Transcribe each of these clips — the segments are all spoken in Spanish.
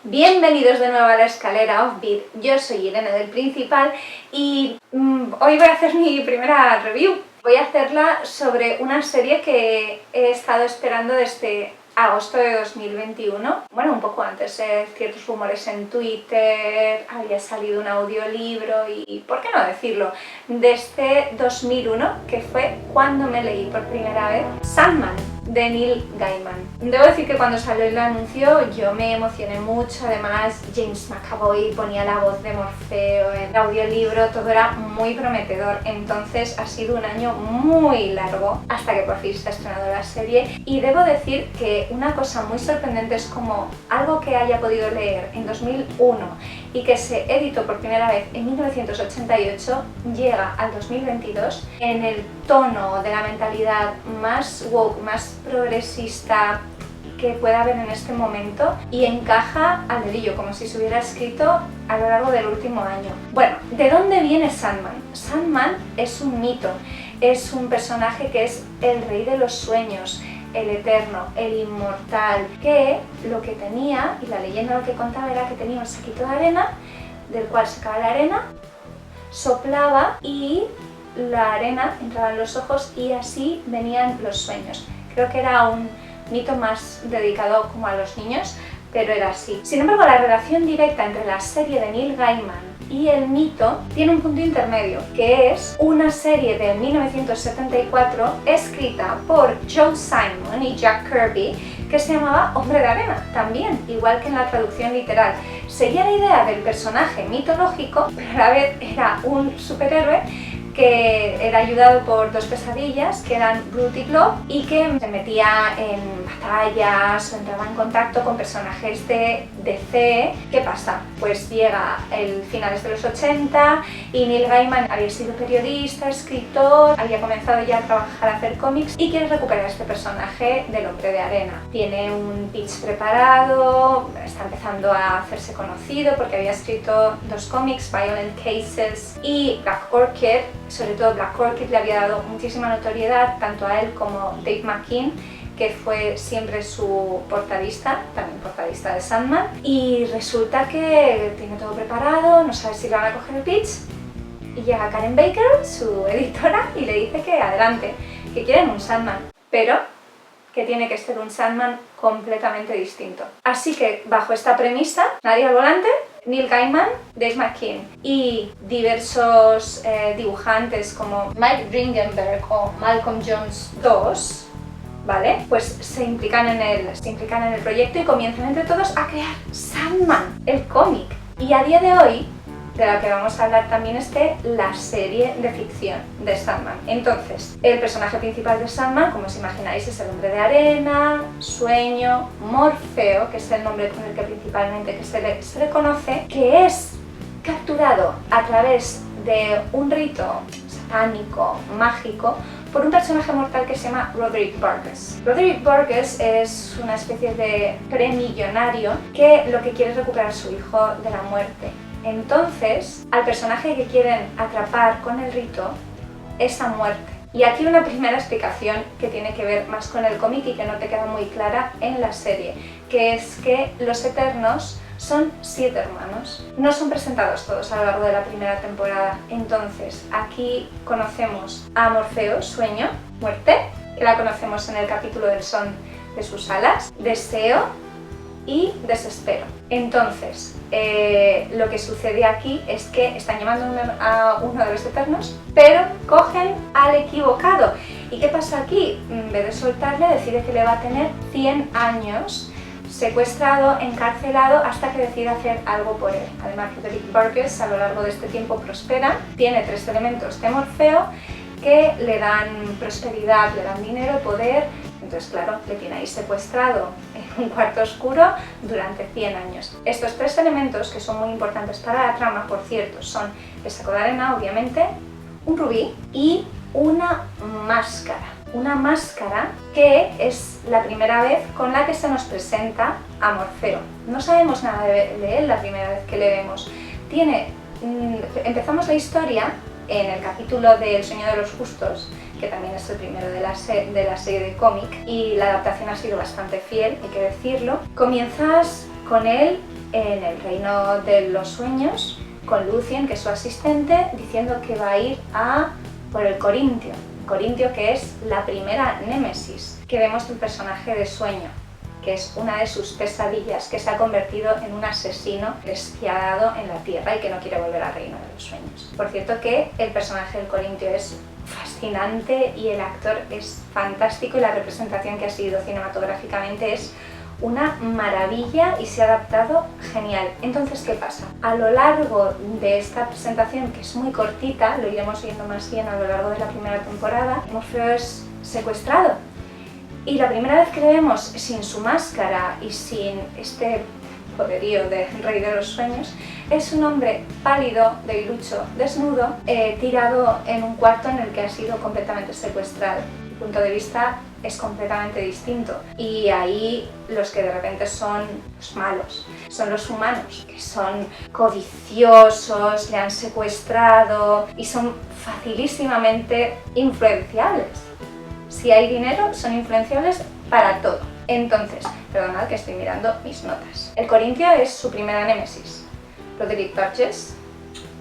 Bienvenidos de nuevo a la escalera Offbeat. Yo soy Irene del Principal y hoy voy a hacer mi primera review. Voy a hacerla sobre una serie que he estado esperando desde agosto de 2021. Bueno, un poco antes, ciertos rumores en Twitter, había salido un audiolibro y, ¿por qué no decirlo?, desde 2001, que fue cuando me leí por primera vez Sandman, de Neil Gaiman. Debo decir que cuando salió el anuncio yo me emocioné mucho, además James McAvoy ponía la voz de Morfeo, el audiolibro, todo era muy prometedor, entonces ha sido un año muy largo hasta que por fin se ha estrenado la serie y debo decir que una cosa muy sorprendente es como algo que haya podido leer en 2001 y que se editó por primera vez en 1988 llega al 2022 en el tono de la mentalidad más woke, más progresista que pueda haber en este momento y encaja al dedillo, como si se hubiera escrito a lo largo del último año. Bueno, ¿de dónde viene Sandman? Sandman es un mito, es un personaje que es el rey de los sueños, el eterno, el inmortal, que lo que tenía, y la leyenda lo que contaba era que tenía un saquito de arena, del cual sacaba la arena, soplaba y la arena entraba en los ojos y así venían los sueños. Creo que era un mito más dedicado como a los niños, pero era así. Sin embargo, la relación directa entre la serie de Neil Gaiman y el mito tiene un punto intermedio, que es una serie de 1974 escrita por Joe Simon y Jack Kirby que se llamaba Hombre de Arena, también, igual que en la traducción literal. Seguía la idea del personaje mitológico, pero a la vez era un superhéroe que era ayudado por dos pesadillas, que eran Groot y Glob, y que se metía en batallas o entraba en contacto con personajes de DC. ¿Qué pasa? Pues llega el finales de los 80 y Neil Gaiman había sido periodista, escritor, había comenzado ya a trabajar, a hacer cómics y quiere recuperar este personaje del Hombre de Arena. Tiene un pitch preparado, está empezando a hacerse conocido porque había escrito dos cómics, Violent Cases y Black Orchid. Sobre todo Black Orchid le había dado muchísima notoriedad tanto a él como Dave McKean, que fue siempre su portadista, también portadista de Sandman, y resulta que tiene todo preparado, no sabe si le van a coger el pitch, y llega Karen Baker, su editora, y le dice que adelante, que quieren un Sandman, pero que tiene que ser un Sandman completamente distinto. Así que, bajo esta premisa, nadie al volante, Neil Gaiman, Dave McKean y diversos dibujantes como Mike Dringenberg o Malcolm Jones II, ¿vale? Pues se implican en el proyecto y comienzan entre todos a crear Sandman, el cómic. Y a día de hoy, de la que vamos a hablar también es de la serie de ficción de Sandman. Entonces, el personaje principal de Sandman, como os imagináis, es el Hombre de Arena, Sueño, Morfeo, que es el nombre con el que principalmente se le conoce, que es capturado a través de un rito satánico, mágico, por un personaje mortal que se llama Roderick Burgess. Roderick Burgess es una especie de premillonario que lo que quiere es recuperar a su hijo de la muerte. Entonces, al personaje que quieren atrapar con el rito es a muerte. Y aquí una primera explicación que tiene que ver más con el cómic y que no te queda muy clara en la serie, que es que los Eternos son 7 hermanos. No son presentados todos a lo largo de la primera temporada. Entonces, aquí conocemos a Morfeo, Sueño, Muerte, que la conocemos en el capítulo del son de sus alas, Deseo y Desespero. Entonces, lo que sucede aquí es que están llamando a uno de los Eternos, pero cogen al equivocado. ¿Y qué pasa aquí? En vez de soltarle, decide que le va a tener 100 años secuestrado, encarcelado, hasta que decide hacer algo por él. Además, Roderick Burgess a lo largo de este tiempo prospera, tiene 3 elementos de Morfeo que le dan prosperidad, le dan dinero, poder. Entonces, claro, le tiene ahí secuestrado en un cuarto oscuro durante 100 años. Estos 3 elementos, que son muy importantes para la trama, por cierto, son el saco de arena, obviamente, un rubí y una máscara. Una máscara que es la primera vez con la que se nos presenta a Morfeo. No sabemos nada de él la primera vez que le vemos. Empezamos la historia en el capítulo de El sueño de los justos, que también es el primero de la serie de cómic, y la adaptación ha sido bastante fiel, hay que decirlo. Comienzas con él en el reino de los sueños con Lucien, que es su asistente, diciendo que va a ir por el Corintio. Corintio, que es la primera némesis que vemos del personaje de Sueño, que es una de sus pesadillas, que se ha convertido en un asesino despiadado en la Tierra y que no quiere volver al reino de los sueños. Por cierto que el personaje del Corintio es fascinante y el actor es fantástico y la representación que ha sido cinematográficamente es una maravilla y se ha adaptado genial. Entonces, ¿qué pasa? A lo largo de esta presentación, que es muy cortita, lo iremos viendo más bien a lo largo de la primera temporada, Morfeo es secuestrado. Y la primera vez que le vemos sin su máscara y sin este poderío de Rey de los Sueños, es un hombre pálido, debilucho, desnudo, tirado en un cuarto en el que ha sido completamente secuestrado. Mi punto de vista es completamente distinto y ahí los que de repente son los malos, son los humanos, que son codiciosos, le han secuestrado y son facilísimamente influenciables. Si hay dinero, son influenciables para todo. Entonces, perdonad que estoy mirando mis notas. El Corintio es su primera némesis. Roderick Burgess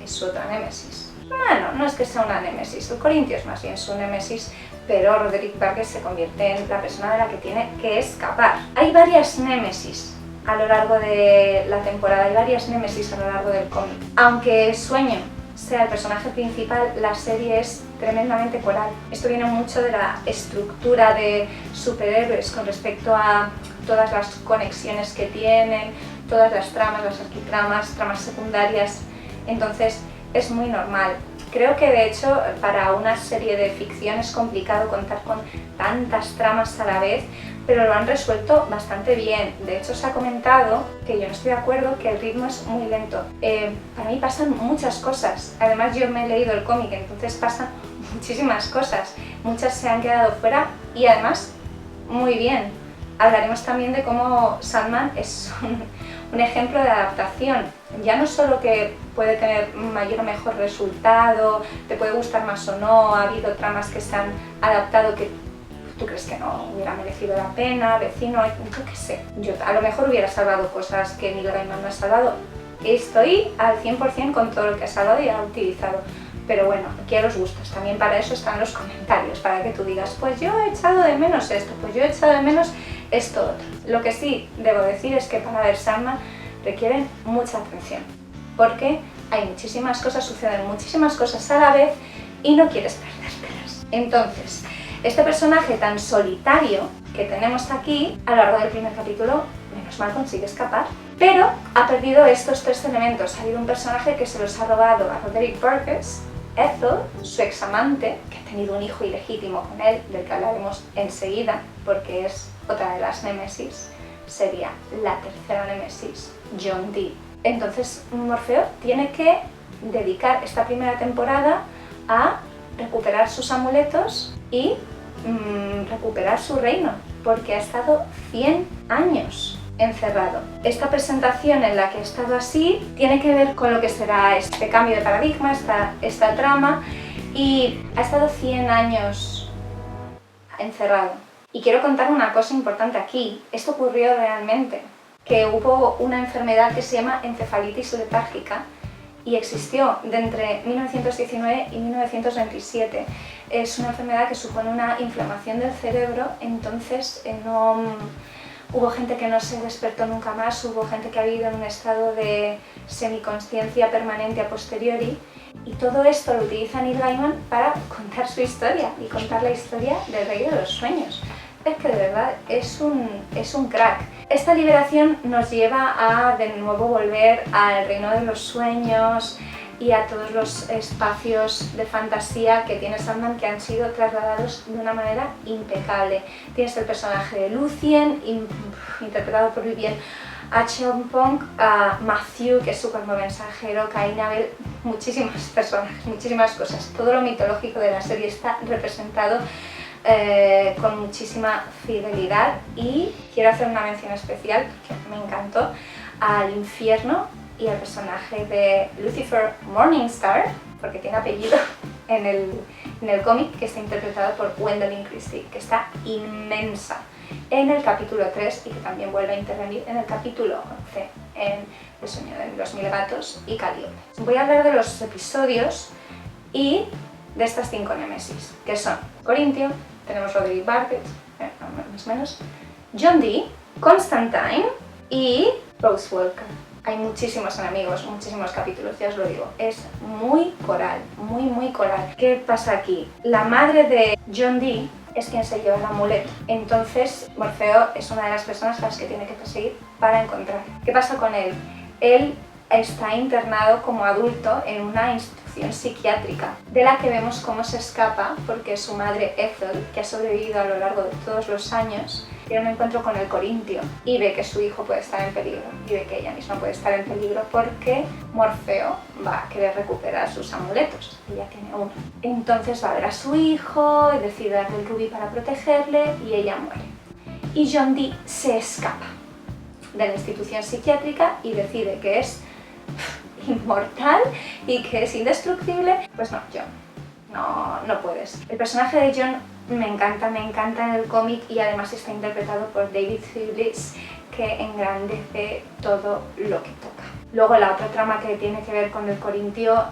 es su otra némesis. Bueno, no es que sea una némesis, el Corintio es más bien su némesis, pero Roderick Burgess se convierte en la persona de la que tiene que escapar. Hay varias némesis a lo largo de la temporada, hay varias némesis a lo largo del cómic. Aunque Sueño sea el personaje principal, la serie es tremendamente coral. Esto viene mucho de la estructura de superhéroes con respecto a todas las conexiones que tienen, todas las tramas, las arquitramas, tramas secundarias, entonces es muy normal. Creo que de hecho para una serie de ficción es complicado contar con tantas tramas a la vez, pero lo han resuelto bastante bien. De hecho se ha comentado, que yo no estoy de acuerdo, que el ritmo es muy lento. Para mí pasan muchas cosas, además yo me he leído el cómic, entonces pasan muchísimas cosas, muchas se han quedado fuera y además muy bien. Hablaremos también de cómo Sandman es un ejemplo de adaptación, ya no solo que puede tener mayor o mejor resultado, te puede gustar más o no, ha habido tramas que se han adaptado que tú crees que no hubiera merecido la pena, Vecino, yo qué sé, yo a lo mejor hubiera salvado cosas que Neil Gaiman no ha salvado. Estoy al 100% con todo lo que ha salvado y ha utilizado, pero bueno, aquí a los gustos, también para eso están los comentarios, para que tú digas, pues yo he echado de menos esto, pues yo he echado de menos esto otro. Lo que sí debo decir es que para ver Sandman requieren mucha atención, porque hay muchísimas cosas, suceden muchísimas cosas a la vez y no quieres perdértelas. Entonces, este personaje tan solitario que tenemos aquí, a lo largo del primer capítulo, menos mal consigue escapar, pero ha perdido estos tres elementos. Ha habido un personaje que se los ha robado a Roderick Burgess, Ethel, su examante, que ha tenido un hijo ilegítimo con él, del que hablaremos enseguida, porque es otra de las némesis, sería la tercera némesis, John Dee. Entonces Morfeo tiene que dedicar esta primera temporada a recuperar sus amuletos y recuperar su reino, porque ha estado 100 años encerrado. Esta presentación en la que ha estado así tiene que ver con lo que será este cambio de paradigma, esta trama, y ha estado 100 años encerrado. Y quiero contar una cosa importante aquí. Esto ocurrió realmente, que hubo una enfermedad que se llama encefalitis letárgica y existió de entre 1919 y 1927. Es una enfermedad que supone una inflamación del cerebro, entonces hubo gente que no se despertó nunca más, hubo gente que ha vivido en un estado de semiconsciencia permanente a posteriori, y todo esto lo utiliza Neil Gaiman para contar su historia y contar la historia del Rey de los Sueños. Es que de verdad es un crack. Esta liberación nos lleva a de nuevo volver al reino de los sueños y a todos los espacios de fantasía que tiene Sandman, que han sido trasladados de una manera impecable. Tienes el personaje de Lucien, interpretado por Vivienne Acheampong, a Matthew, que es su cuerpo mensajero, Cain Abel, muchísimas personas, muchísimas cosas. Todo lo mitológico de la serie está representado con muchísima fidelidad, y quiero hacer una mención especial, que me encantó, al infierno y al personaje de Lucifer Morningstar, porque tiene apellido en el cómic, que está interpretado por Gwendolyn Christie, que está inmensa. en el capítulo 3 y que también vuelve a intervenir en el capítulo 11, en El sueño de los mil gatos y Calíope. Voy a hablar de los episodios y de estas 5 némesis, que son Corintio, tenemos Roderick Bartet, más o menos, John Dee, Constantine y Rose Walker. Hay muchísimos enemigos, muchísimos capítulos, ya os lo digo. Es muy coral, muy coral. ¿Qué pasa aquí? La madre de John Dee es quien se lleva el amuleto. Entonces, Morfeo es una de las personas a las que tiene que perseguir para encontrar. ¿Qué pasa con él? Él está internado como adulto en una institución psiquiátrica, de la que vemos cómo se escapa porque su madre Ethel, que ha sobrevivido a lo largo de todos los años, tiene un encuentro con el Corintio y ve que su hijo puede estar en peligro y ve que ella misma puede estar en peligro porque Morfeo va a querer recuperar sus amuletos, ella tiene uno. Entonces va a ver a su hijo y decide darle el rubí para protegerle y ella muere. Y John Dee se escapa de la institución psiquiátrica y decide que es inmortal y que es indestructible. Pues no, John, no puedes. El personaje de John me encanta en el cómic y además está interpretado por David Thewlis, que engrandece todo lo que toca. Luego la otra trama que tiene que ver con el Corintio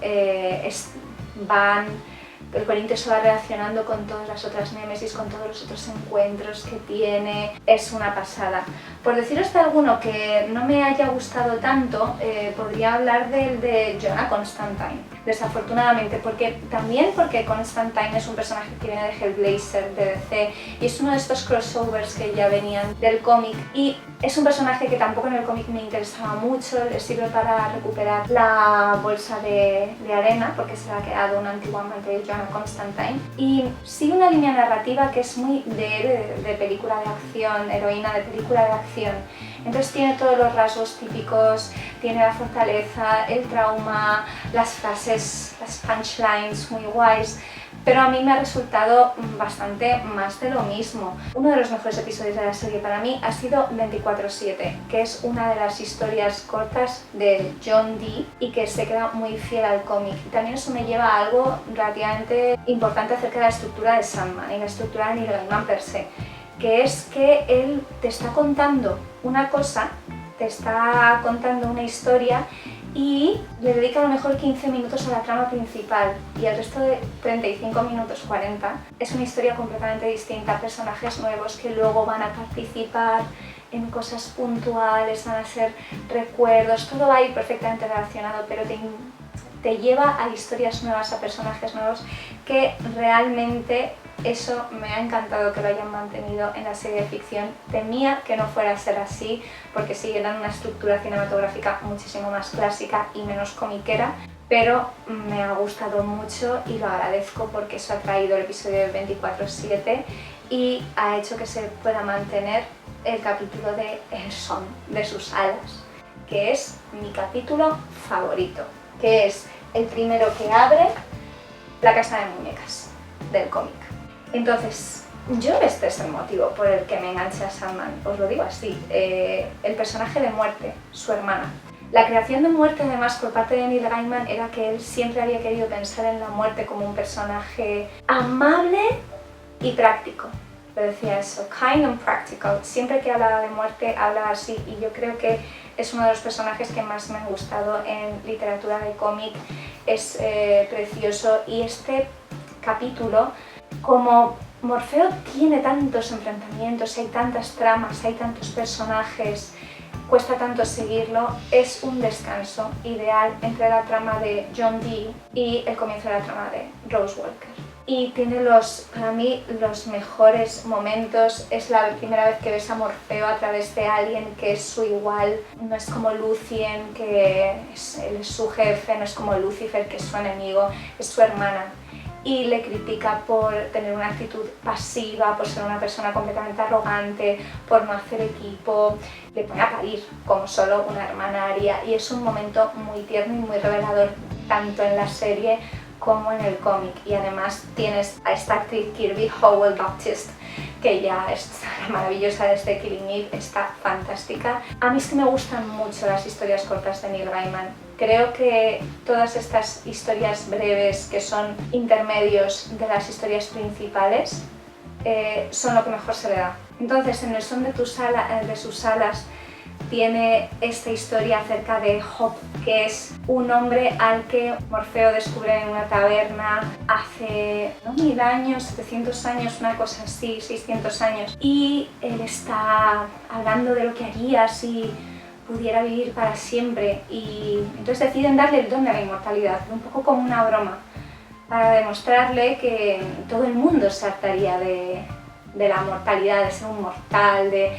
el Corintio se va relacionando con todas las otras némesis, con todos los otros encuentros que tiene, es una pasada. Por deciros de alguno que no me haya gustado tanto, podría hablar del de Jonah Constantine, desafortunadamente, porque Constantine es un personaje que viene de Hellblazer, de DC, y es uno de estos crossovers que ya venían del cómic, y es un personaje que tampoco en el cómic me interesaba mucho, le sirve para recuperar la bolsa de arena, porque se le ha quedado un antiguo amante de Jonah Constantine, y sigue una línea narrativa que es muy de película de acción, heroína de película de acción. Entonces tiene todos los rasgos típicos, tiene la fortaleza, el trauma, las frases, las punchlines muy guays, pero a mí me ha resultado bastante más de lo mismo. Uno de los mejores episodios de la serie para mí ha sido 24/7, que es una de las historias cortas de John Dee y que se queda muy fiel al cómic. Y también eso me lleva a algo relativamente importante acerca de la estructura de Sandman y la estructura de Neil Gaiman per se, que es que él te está contando una cosa, te está contando una historia y le dedica a lo mejor 15 minutos a la trama principal y el resto de 35 minutos, 40, es una historia completamente distinta, personajes nuevos que luego van a participar en cosas puntuales, van a ser recuerdos, todo va a ir perfectamente relacionado, pero te lleva a historias nuevas, a personajes nuevos, que realmente eso me ha encantado que lo hayan mantenido en la serie de ficción. Temía que no fuera a ser así, porque siguieran una estructura cinematográfica muchísimo más clásica y menos comiquera, pero me ha gustado mucho y lo agradezco porque eso ha traído el episodio de 24/7 y ha hecho que se pueda mantener el capítulo de El son de sus alas, que es mi capítulo favorito, que es el primero que abre la casa de muñecas del cómic. Entonces, este es el motivo por el que me enganché a Sandman, os lo digo así. El personaje de Muerte, su hermana. La creación de Muerte, además, por parte de Neil Gaiman era que él siempre había querido pensar en la muerte como un personaje amable y práctico. Lo decía eso, kind and practical. Siempre que hablaba de muerte, hablaba así, y yo creo que es uno de los personajes que más me han gustado en literatura de cómic. Es precioso, y este capítulo, como Morfeo tiene tantos enfrentamientos, hay tantas tramas, hay tantos personajes, cuesta tanto seguirlo, es un descanso ideal entre la trama de John Dee y el comienzo de la trama de Rose Walker. Y tiene para mí los mejores momentos. Es la primera vez que ves a Morfeo a través de alguien que es su igual, no es como Lucien, que él es su jefe, no es como Lucifer, que es su enemigo, es su hermana. Y le critica por tener una actitud pasiva, por ser una persona completamente arrogante, por no hacer equipo, le pone a parir como solo una hermana haría, y es un momento muy tierno y muy revelador tanto en la serie como en el cómic. Y además tienes a esta actriz Kirby Howell-Baptiste, que ya es maravillosa desde Killing Eve, está fantástica. A mí es que me gustan mucho las historias cortas de Neil Gaiman. Creo que todas estas historias breves que son intermedios de las historias principales son lo que mejor se le da. Entonces, en el son de sus alas tiene esta historia acerca de Job, que es un hombre al que Morfeo descubre en una taberna hace no 1000 años, 700 años, una cosa así, 600 años, y él está hablando de lo que haría si pudiera vivir para siempre, y entonces deciden darle el don de la inmortalidad, un poco como una broma, para demostrarle que todo el mundo se hartaría de la mortalidad, de ser un mortal, de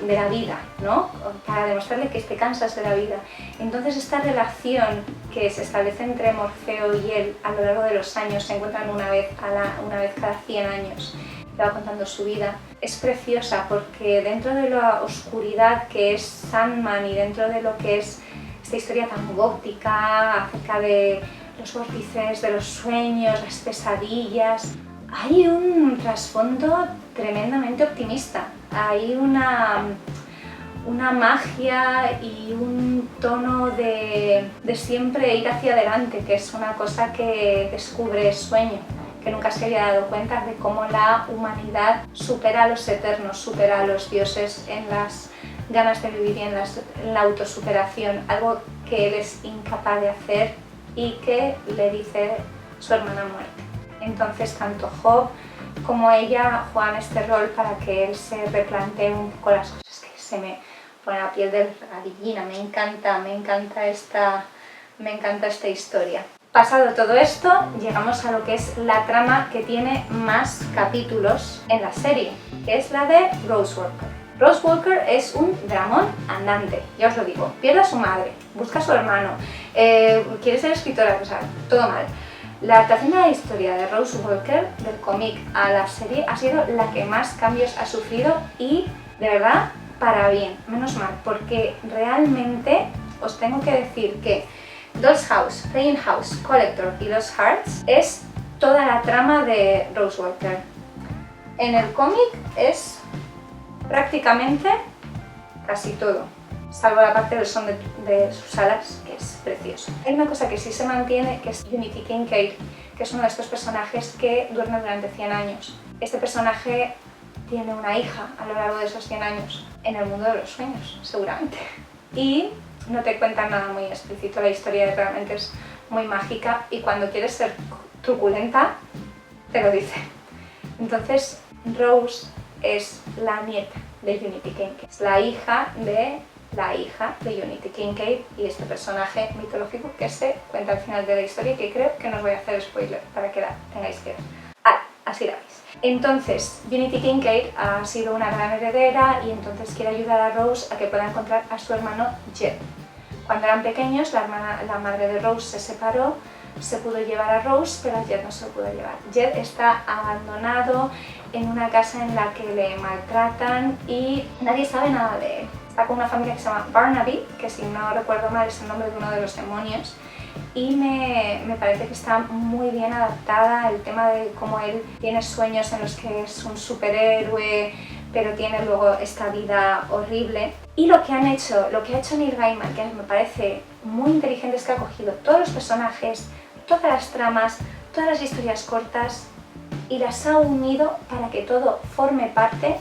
la vida, ¿no? Para demostrarle que te cansas de la vida. Entonces esta relación que se establece entre Morfeo y él a lo largo de los años, se encuentran una vez cada 100 años, le va contando su vida, es preciosa porque dentro de la oscuridad que es Sandman y dentro de lo que es esta historia tan gótica acerca de los vórtices, de los sueños, las pesadillas, hay un trasfondo tremendamente optimista, hay una magia y un tono de siempre ir hacia adelante, que es una cosa que descubre Sueño, que nunca se había dado cuenta de cómo la humanidad supera a los eternos, supera a los dioses en las ganas de vivir y en la autosuperación, algo que él es incapaz de hacer y que le dice su hermana muerte. Entonces tanto Job como ella juegan este rol para que él se replantee un poco las cosas, que se me pone la piel de gallina. Me encanta esta historia. Pasado todo esto, llegamos a lo que es la trama que tiene más capítulos en la serie, que es la de Rose Walker. Rose Walker es un dramón andante, ya os lo digo. Pierde a su madre, busca a su hermano, quiere ser escritora, o sea, todo mal. La adaptación de la historia de Rose Walker, del cómic a la serie, ha sido la que más cambios ha sufrido y, de verdad, para bien, menos mal, porque realmente os tengo que decir que Doll's House, Playing House, Collector y Lost Hearts es toda la trama de Rose Walker. En el cómic es prácticamente casi todo, salvo la parte del son de sus alas, que es precioso. Hay una cosa que sí se mantiene, que es Unity Kincaid, que es uno de estos personajes que duerme durante 100 años. Este personaje tiene una hija a lo largo de esos 100 años, en el mundo de los sueños, seguramente. Y no te cuentan nada muy explícito, la historia realmente es muy mágica y cuando quieres ser truculenta, te lo dice. Entonces, Rose es la nieta de Unity Kincaid, es la hija de Unity Kincaid y este personaje mitológico que se cuenta al final de la historia y que creo que no os voy a hacer spoiler para que la tengáis que ver. Así la veis. Entonces, Unity Kincaid ha sido una gran heredera y entonces quiere ayudar a Rose a que pueda encontrar a su hermano Jed. Cuando eran pequeños, la madre de Rose se separó, se pudo llevar a Rose, pero a Jed no se lo pudo llevar. Jed está abandonado en una casa en la que le maltratan y nadie sabe nada de él. Está con una familia que se llama Barnaby, que si no recuerdo mal es el nombre de uno de los demonios, y me parece que está muy bien adaptada el tema de cómo él tiene sueños en los que es un superhéroe, pero tiene luego esta vida horrible. Y lo que ha hecho Neil Gaiman, que me parece muy inteligente, es que ha cogido todos los personajes, todas las tramas, todas las historias cortas y las ha unido para que todo forme parte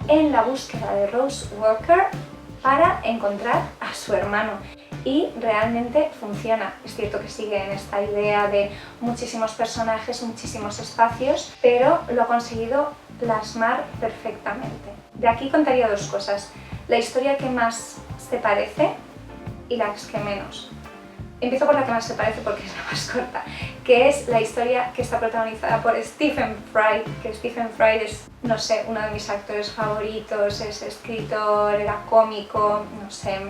en la búsqueda de Rose Walker para encontrar a su hermano. Y realmente funciona. Es cierto que sigue en esta idea de muchísimos personajes, muchísimos espacios, pero lo ha conseguido plasmar perfectamente. De aquí contaría dos cosas: la historia que más se parece y las que menos. Empiezo por la que más se parece porque es la más corta, que es la historia que está protagonizada por Stephen Fry, que Stephen Fry es, no sé, uno de mis actores favoritos, es escritor, era cómico, no sé,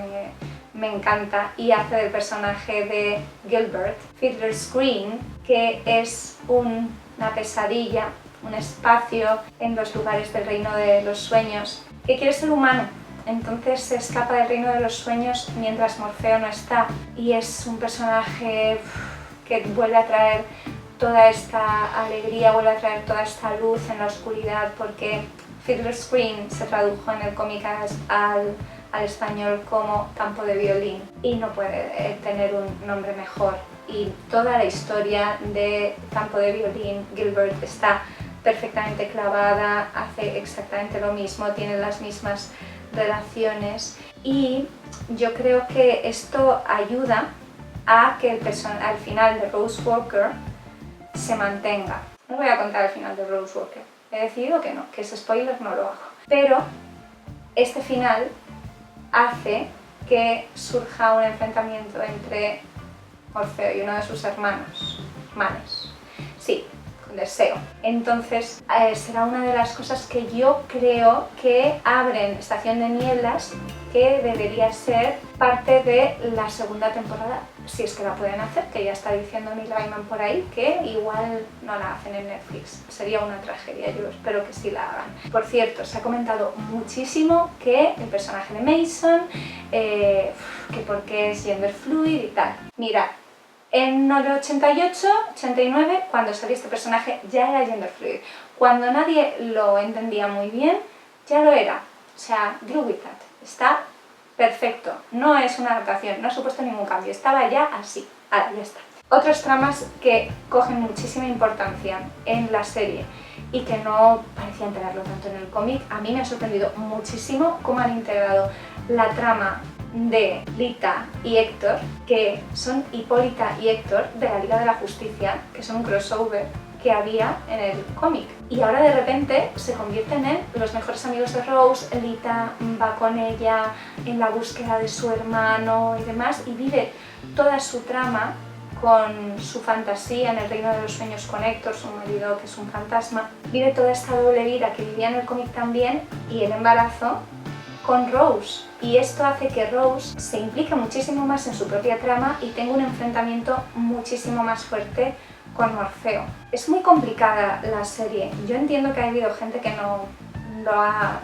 me encanta, y hace del personaje de Gilbert, Fiddler's Green, que es una pesadilla, un espacio en los lugares del reino de los sueños, que quiere ser humano. Entonces se escapa del reino de los sueños mientras Morfeo no está, y es un personaje que vuelve a traer toda esta alegría, vuelve a traer toda esta luz en la oscuridad, porque Fiddler's Green se tradujo en el cómic al español como campo de violín y no puede tener un nombre mejor. Y toda la historia de campo de violín, Gilbert, está perfectamente clavada, hace exactamente lo mismo, tiene las mismas relaciones y yo creo que esto ayuda a que al final de Rose Walker se mantenga. No voy a contar el final de Rose Walker, he decidido que no, que ese spoiler no lo hago. Pero este final hace que surja un enfrentamiento entre Morfeo y uno de sus hermanos, Manes. Sí, con Deseo. Entonces será una de las cosas que yo creo que abren Estación de Nieblas, que debería ser parte de la segunda temporada, si es que la pueden hacer, que ya está diciendo Neil Gaiman por ahí, que igual no la hacen en Netflix. Sería una tragedia, yo espero que sí la hagan. Por cierto, se ha comentado muchísimo que el personaje de Mason, que porque es gender fluid y tal. Mira, en el 88, 89, cuando salió este personaje, ya era gender fluid. Cuando nadie lo entendía muy bien, ya lo era. O sea, deal with that. Está perfecto. No es una adaptación, no ha supuesto ningún cambio. Estaba ya así. Ahora, ya está. Otros tramas que cogen muchísima importancia en la serie y que no parecían tenerlo tanto en el cómic, a mí me ha sorprendido muchísimo cómo han integrado la trama de Lita y Héctor, que son Hipólita y Héctor de la Liga de la Justicia, que son un crossover que había en el cómic. Y ahora de repente se convierten en los mejores amigos de Rose. Lita va con ella en la búsqueda de su hermano y demás, y vive toda su trama con su fantasía en el reino de los sueños con Héctor, su marido que es un fantasma. Vive toda esta doble vida que vivía en el cómic también, y el embarazo con Rose, y esto hace que Rose se implique muchísimo más en su propia trama y tenga un enfrentamiento muchísimo más fuerte con Morfeo. Es muy complicada la serie, yo entiendo que ha habido gente que no lo ha...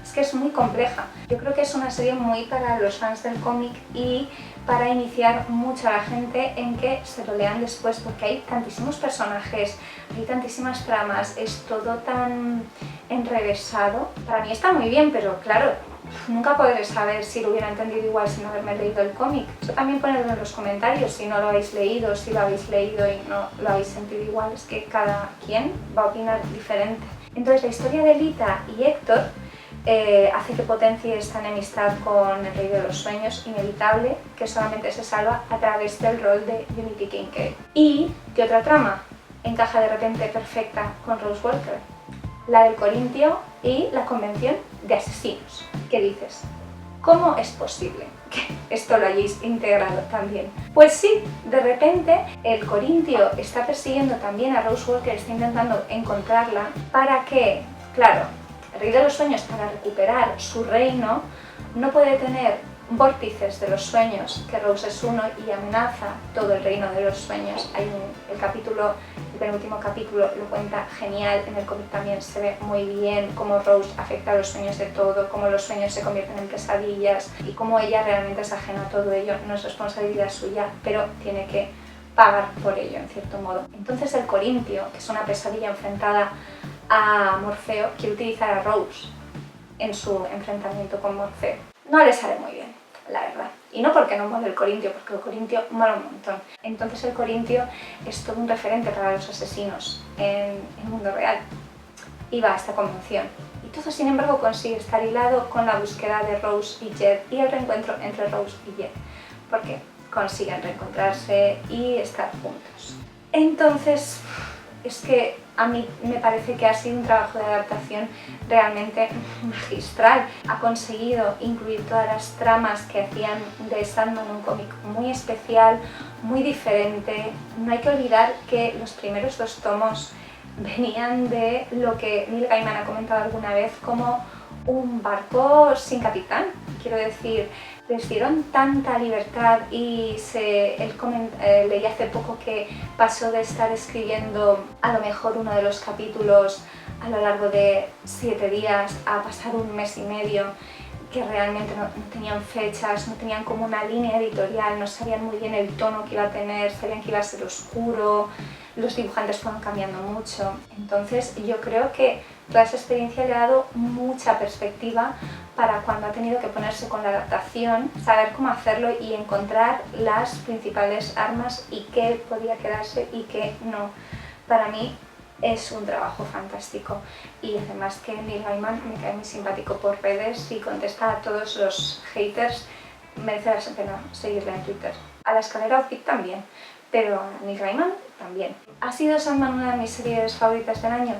Es que es muy compleja. Yo creo que es una serie muy para los fans del cómic y para iniciar mucho a la gente en que se lo lean después, porque hay tantísimos personajes, hay tantísimas tramas, es todo tan enrevesado. Para mí está muy bien, pero claro, nunca podré saber si lo hubiera entendido igual sin haberme leído el cómic. Eso también ponedlo en los comentarios si no lo habéis leído, si lo habéis leído y no lo habéis sentido igual. Es que cada quien va a opinar diferente. Entonces la historia de Lita y Héctor hace que potencie esta enemistad con el Rey de los Sueños, inevitable, que solamente se salva a través del rol de Unity Kincaid. ¿Y qué otra trama encaja de repente perfecta con Rose Walker? La del Corintio y la convención de asesinos. ¿Qué dices? ¿Cómo es posible que esto lo hayáis integrado también? Pues sí, de repente el Corintio está persiguiendo también a Rose Walker, está intentando encontrarla para que, claro, el Rey de los Sueños, para recuperar su reino, no puede tener vórtices de los sueños, que Rose es uno y amenaza todo el reino de los sueños. El penúltimo capítulo lo cuenta genial, en el cómic también se ve muy bien cómo Rose afecta a los sueños de todo, cómo los sueños se convierten en pesadillas y cómo ella realmente es ajena a todo ello, no es responsabilidad suya, pero tiene que pagar por ello en cierto modo. Entonces el Corintio, que es una pesadilla enfrentada a Morfeo, quiere utilizar a Rose en su enfrentamiento con Morfeo. No le sale muy bien, la verdad. Y no porque no mole el Corintio, porque el Corintio mola un montón. Entonces el Corintio es todo un referente para los asesinos en el mundo real. Y va a esta convención. Y todo, sin embargo, consigue estar hilado con la búsqueda de Rose y Jed y el reencuentro entre Rose y Jed. Porque consiguen reencontrarse y estar juntos. Entonces, es que a mí me parece que ha sido un trabajo de adaptación realmente magistral. Ha conseguido incluir todas las tramas que hacían de Sandman un cómic muy especial, muy diferente. No hay que olvidar que los primeros 2 tomos venían de lo que Neil Gaiman ha comentado alguna vez como un barco sin capitán. Quiero decir, les dieron tanta libertad y leí hace poco que pasó de estar escribiendo a lo mejor uno de los capítulos a lo largo de 7 días a pasar un mes y medio, que realmente no tenían fechas, no tenían como una línea editorial, no sabían muy bien el tono que iba a tener, sabían que iba a ser oscuro, los dibujantes fueron cambiando mucho. Entonces yo creo que toda esa experiencia le ha dado mucha perspectiva para cuando ha tenido que ponerse con la adaptación, saber cómo hacerlo y encontrar las principales armas y qué podía quedarse y qué no. Para mí es un trabajo fantástico y además que Neil Gaiman me cae muy simpático por redes y contesta a todos los haters, merece la pena seguirle en Twitter. A La Escalera of Beat también, pero a Neil Gaiman también. ¿Ha sido Sandman una de mis series favoritas del año?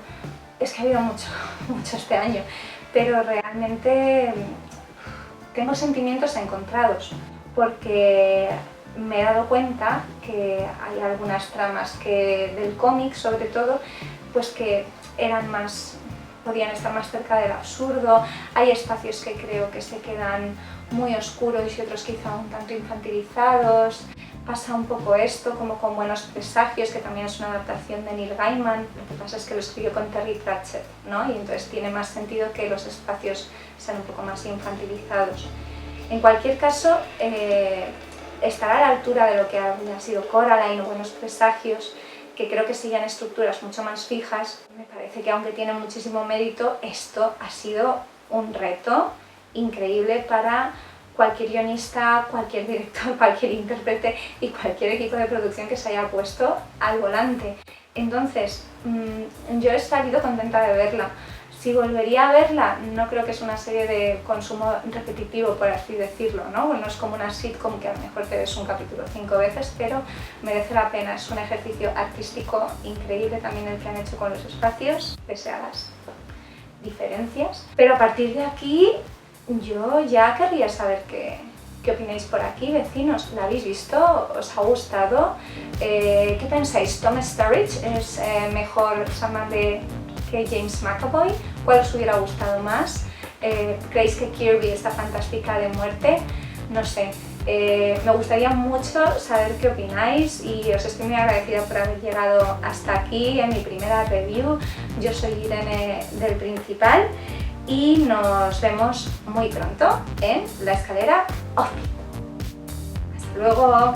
Es que ha habido mucho este año, pero realmente tengo sentimientos encontrados porque me he dado cuenta que hay algunas tramas del cómic, sobre todo, pues que podían estar más cerca del absurdo. Hay espacios que creo que se quedan muy oscuros y otros quizá un tanto infantilizados. Pasa un poco esto, como con Buenos Presagios, que también es una adaptación de Neil Gaiman. Lo que pasa es que lo escribió con Terry Pratchett, ¿no? Y entonces tiene más sentido que los espacios sean un poco más infantilizados. En cualquier caso, estará a la altura de lo que había sido Coraline o Buenos Presagios, que creo que siguen estructuras mucho más fijas. Me parece que aunque tiene muchísimo mérito, esto ha sido un reto increíble para cualquier guionista, cualquier director, cualquier intérprete y cualquier equipo de producción que se haya puesto al volante. Entonces, yo he salido contenta de verla. Si volvería a verla, no creo que es una serie de consumo repetitivo, por así decirlo, ¿no? No es como una sitcom que a lo mejor te ves un capítulo 5 veces, pero merece la pena. Es un ejercicio artístico increíble también el que han hecho con los espacios, pese a las diferencias. Pero a partir de aquí, yo ya querría saber qué opináis por aquí, vecinos. ¿La habéis visto? ¿Os ha gustado? ¿Qué pensáis? ¿Tom Sturridge es mejor Sandman que James McAvoy? ¿Cuál os hubiera gustado más? ¿Creéis que Kirby está fantástica de muerte? No sé. Me gustaría mucho saber qué opináis y os estoy muy agradecida por haber llegado hasta aquí en mi primera review. Yo soy Irene del Principal y nos vemos muy pronto en La Escalera of Beat. ¡Hasta luego!